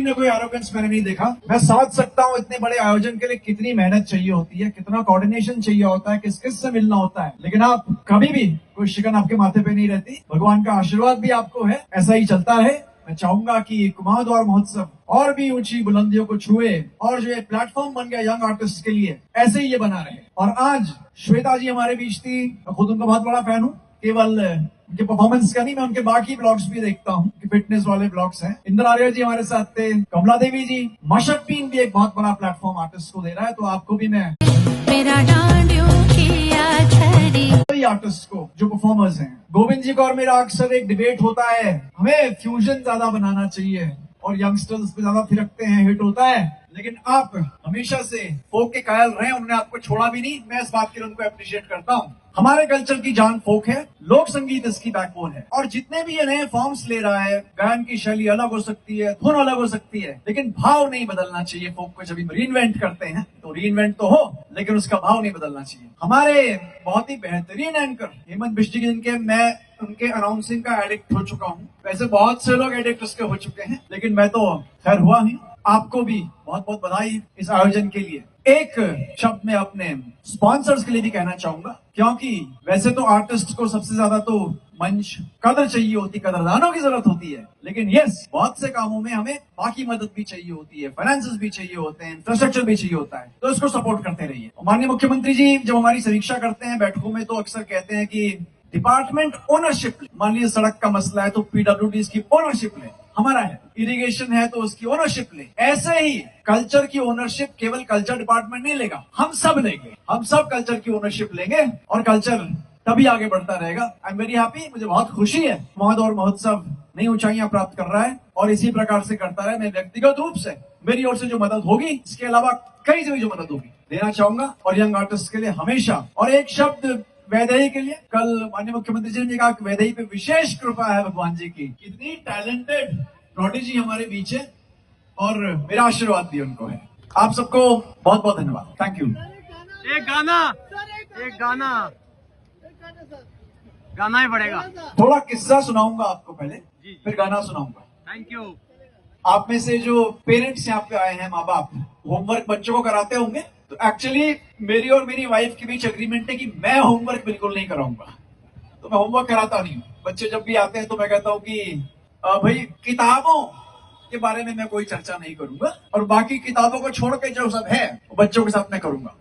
में कोई एरोगेंस मैंने नहीं देखा। मैं समझ सकता हूँ इतने बड़े आयोजन के लिए कितनी मेहनत चाहिए होती है, कितना कोऑर्डिनेशन चाहिए होता है, किस किस से मिलना होता है, लेकिन आप कभी भी कोई शिकन आपके माथे पे नहीं रहती। भगवान का आशीर्वाद भी आपको है, ऐसा ही चलता रहे। मैं चाहूंगा कि कुमाऊं महोत्सव और भी ऊंची बुलंदियों को छुए और जो ये प्लेटफॉर्म बन गया यंग आर्टिस्ट के लिए, ऐसे ही ये बना रहे। और आज श्वेता जी हमारे बीच थी, मैं खुद उनका बहुत बड़ा फैन हूँ। केवल उनके परफॉर्मेंस का नहीं, मैं उनके बाकी ब्लॉग्स भी देखता हूँ, फिटनेस वाले ब्लॉग्स हैं। इंद्र आर्य जी हमारे साथ थे, कमला देवी जी, मशक बीन भी एक बहुत बड़ा प्लेटफॉर्म आर्टिस्ट को दे रहा है। तो आपको भी मैं मेरा आर्टिस्ट को जो परफॉर्मर्स हैं, गोविंद जी का और मेरा अक्सर एक डिबेट होता है, हमें फ्यूजन ज्यादा बनाना चाहिए और यंगस्टर्स पे ज्यादा थिरकते हैं, हिट होता है। लेकिन आप हमेशा से फोक के कायल रहे, उन्होंने आपको छोड़ा भी नहीं। मैं इस बात के लिए उनको अप्रिशिएट करता हूँ। हमारे कल्चर की जान फोक है, लोक संगीत इसकी बैकबोन है। और जितने भी ये नए फॉर्म्स ले रहा है, गायन की शैली अलग हो सकती है, धुन अलग हो सकती है, लेकिन भाव नहीं बदलना चाहिए। फोक को जब रीइन्वेंट करते हैं तो रीइन्वेंट तो हो, लेकिन उसका भाव नहीं बदलना चाहिए। हमारे बहुत ही बेहतरीन एंकर हेमंत बिष्ट, जिनके मैं उनके अनाउंसिंग का एडिक्ट हो चुका हूँ। वैसे बहुत से लोग एडिक्ट उसके हो चुके हैं, लेकिन मैं तो खैर हुआ ही। आपको भी बहुत बहुत बधाई इस आयोजन के लिए। एक शब्द में अपने स्पॉन्सर्स के लिए भी कहना चाहूंगा, क्योंकि वैसे तो आर्टिस्ट को सबसे ज्यादा तो मंच कदर चाहिए होती, कदरदानों की जरूरत होती है, लेकिन यस, बहुत से कामों में हमें बाकी मदद भी चाहिए होती है, फाइनेंसेस भी चाहिए होते हैं, इंफ्रास्ट्रक्चर भी चाहिए होता है। तो इसको सपोर्ट करते रहिए। माननीय मुख्यमंत्री जी जब हमारी समीक्षा करते हैं बैठकों में, तो अक्सर कहते हैं कि डिपार्टमेंट ओनरशिप। मान लीजिए सड़क का मसला है तो पीडब्ल्यूडी की ओनरशिप ले, हमारा है। इरिगेशन है तो उसकी ओनरशिप ले। ऐसे ही कल्चर की ओनरशिप केवल कल्चर डिपार्टमेंट नहीं लेगा, हम सब लेंगे। हम सब कल्चर की ओनरशिप लेंगे और कल्चर तभी आगे बढ़ता रहेगा। आई एम वेरी हैप्पी, मुझे बहुत खुशी है कुमाऊं महोत्सव नई ऊंचाइयां प्राप्त कर रहा है और इसी प्रकार से करता रहे। मैं व्यक्तिगत रूप से मेरी ओर से जो मदद होगी, इसके अलावा कई से भी जो मदद होगी देना चाहूंगा, और यंग आर्टिस्ट के लिए हमेशा। और एक शब्द वैदेही के लिए, कल माननीय मुख्यमंत्री जी ने कहा कि वैदेही पे विशेष कृपा है भगवान जी की। कितनी टैलेंटेड प्रोडिजी हमारे बीच है और मेरा आशीर्वाद भी उनको है। आप सबको बहुत बहुत धन्यवाद। Thank you. एक गाना गाना ही पड़ेगा। थोड़ा किस्सा सुनाऊंगा आपको पहले, फिर गाना सुनाऊंगा। Thank you. आप में से जो पेरेंट्स यहाँ पे आए हैं, माँ बाप, होमवर्क बच्चों को कराते होंगे। तो एक्चुअली मेरी और मेरी वाइफ के बीच एग्रीमेंट है कि मैं होमवर्क बिल्कुल नहीं कराऊंगा। तो मैं होमवर्क कराता नहीं हूँ। बच्चे जब भी आते हैं तो मैं कहता हूँ कि भाई किताबों के बारे में मैं कोई चर्चा नहीं करूंगा, और बाकी किताबों को छोड़ के जो सब है वो बच्चों के साथ मैं करूंगा।